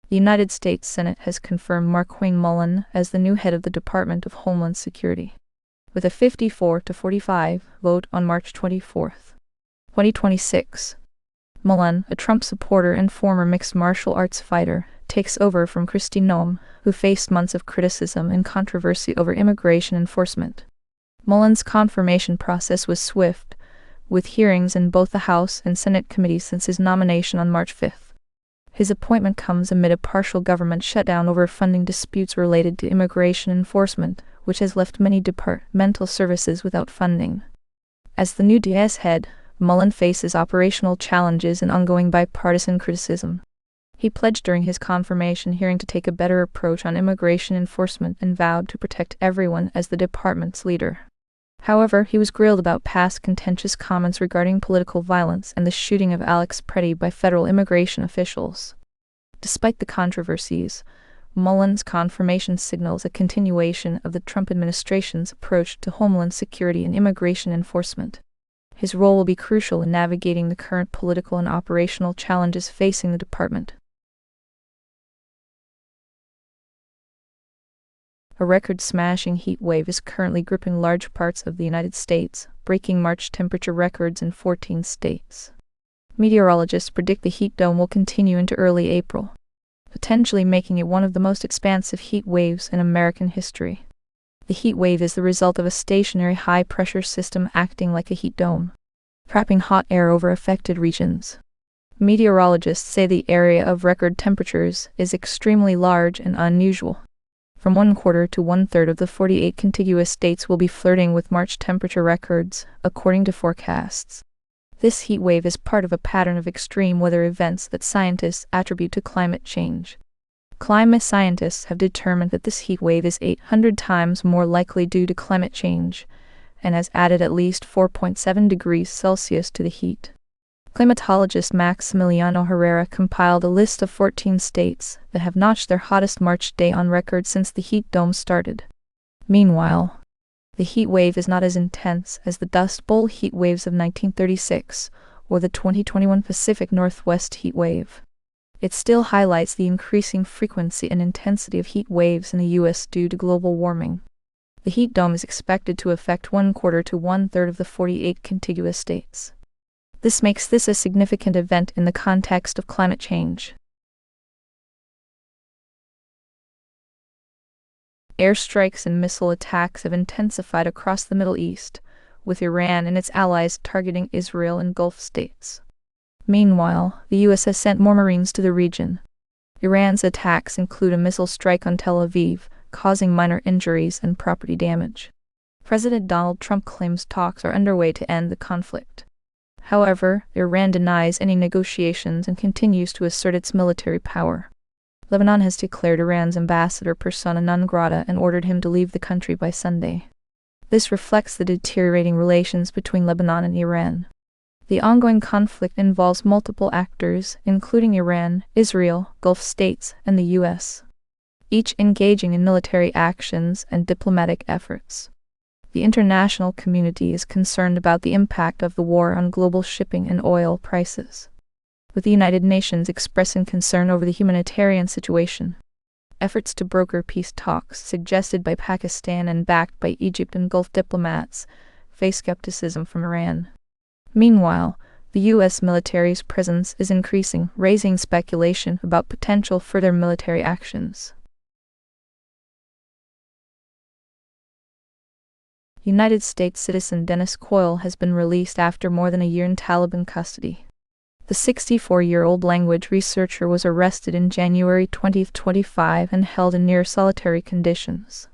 The United States Senate has confirmed Markwayne Mullin as the new head of the Department of Homeland Security, with a 54-45 vote on March 24, 2026. Mullin, a Trump supporter and former mixed martial arts fighter, takes over from Kristi Noem, who faced months of criticism and controversy over immigration enforcement. Mullin's confirmation process was swift, with hearings in both the House and Senate committees since his nomination on March 5. His appointment comes amid a partial government shutdown over funding disputes related to immigration enforcement, which has left many departmental services without funding. As the new DS head, Mullin faces operational challenges and ongoing bipartisan criticism. He pledged during his confirmation hearing to take a better approach on immigration enforcement and vowed to protect everyone as the department's leader. However, he was grilled about past contentious comments regarding political violence and the shooting of Alex Pretty by federal immigration officials. Despite the controversies, Mullin's confirmation signals a continuation of the Trump administration's approach to homeland security and immigration enforcement. His role will be crucial in navigating the current political and operational challenges facing the department. A record-smashing heat wave is currently gripping large parts of the United States, breaking March temperature records in 14 states. Meteorologists predict the heat dome will continue into early April, potentially making it one of the most expansive heat waves in American history. The heat wave is the result of a stationary high-pressure system acting like a heat dome, trapping hot air over affected regions. Meteorologists say the area of record temperatures is extremely large and unusual. From 1/4 to 1/3 of the 48 contiguous states will be flirting with March temperature records, according to forecasts. This heat wave is part of a pattern of extreme weather events that scientists attribute to climate change. Climate scientists have determined that this heat wave is 800 times more likely due to climate change, and has added at least 4.7 degrees Celsius to the heat. Climatologist Maximiliano Herrera compiled a list of 14 states that have notched their hottest March day on record since the heat dome started. Meanwhile, the heat wave is not as intense as the Dust Bowl heat waves of 1936 or the 2021 Pacific Northwest heat wave. It still highlights the increasing frequency and intensity of heat waves in the U.S. due to global warming. The heat dome is expected to affect 1/4 to 1/3 of the 48 contiguous states. This makes this a significant event in the context of climate change. Airstrikes and missile attacks have intensified across the Middle East, with Iran and its allies targeting Israel and Gulf states. Meanwhile, the U.S. has sent more Marines to the region. Iran's attacks include a missile strike on Tel Aviv, causing minor injuries and property damage. President Donald Trump claims talks are underway to end the conflict. However, Iran denies any negotiations and continues to assert its military power. Lebanon has declared Iran's ambassador persona non grata and ordered him to leave the country by Sunday. This reflects the deteriorating relations between Lebanon and Iran. The ongoing conflict involves multiple actors, including Iran, Israel, Gulf states, and the U.S., each engaging in military actions and diplomatic efforts. The international community is concerned about the impact of the war on global shipping and oil prices, with the United Nations expressing concern over the humanitarian situation. Efforts to broker peace talks, suggested by Pakistan and backed by Egypt and Gulf diplomats, face skepticism from Iran. Meanwhile, the U.S. military's presence is increasing, raising speculation about potential further military actions. United States citizen Dennis Coyle has been released after more than a year in Taliban custody. The 64-year-old language researcher was arrested in January 2025 and held in near solitary conditions.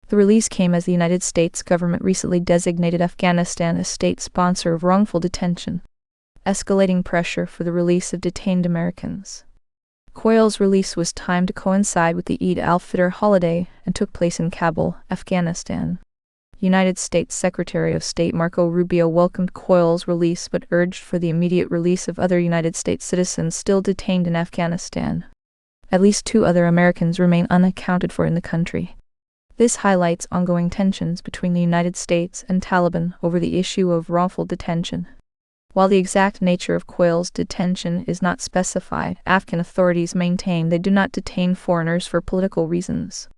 The release came as the United States government recently designated Afghanistan a state sponsor of wrongful detention, escalating pressure for the release of detained Americans. Coyle's release was timed to coincide with the Eid al-Fitr holiday and took place in Kabul, Afghanistan. United States Secretary of State Marco Rubio welcomed Coyle's release but urged for the immediate release of other United States citizens still detained in Afghanistan. At least 2 other Americans remain unaccounted for in the country. This highlights ongoing tensions between the United States and Taliban over the issue of wrongful detention. While the exact nature of Coyle's detention is not specified, Afghan authorities maintain they do not detain foreigners for political reasons.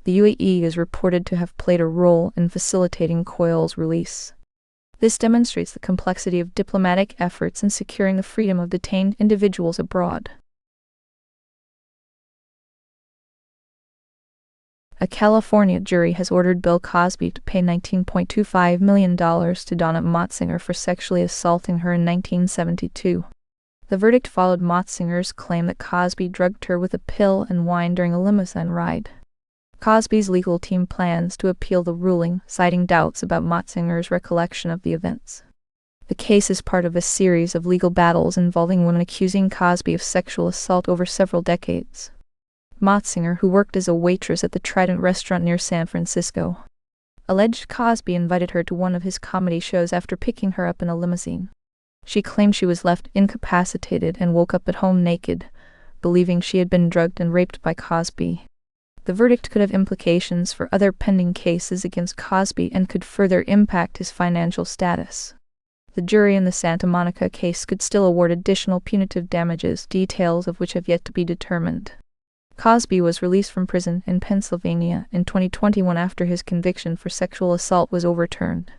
The UAE is reported to have played a role in facilitating Coyle's release. This demonstrates the complexity of diplomatic efforts in securing the freedom of detained individuals abroad. A California jury has ordered Bill Cosby to pay $19.25 million to Donna Motsinger for sexually assaulting her in 1972. The verdict followed Motsinger's claim that Cosby drugged her with a pill and wine during a limousine ride. Cosby's legal team plans to appeal the ruling, citing doubts about Motsinger's recollection of the events. The case is part of a series of legal battles involving women accusing Cosby of sexual assault over several decades. Motsinger, who worked as a waitress at the Trident restaurant near San Francisco, alleged Cosby invited her to one of his comedy shows after picking her up in a limousine. She claimed she was left incapacitated and woke up at home naked, believing she had been drugged and raped by Cosby. The verdict could have implications for other pending cases against Cosby and could further impact his financial status. The jury in the Santa Monica case could still award additional punitive damages, details of which have yet to be determined. Cosby was released from prison in Pennsylvania in 2021 after his conviction for sexual assault was overturned.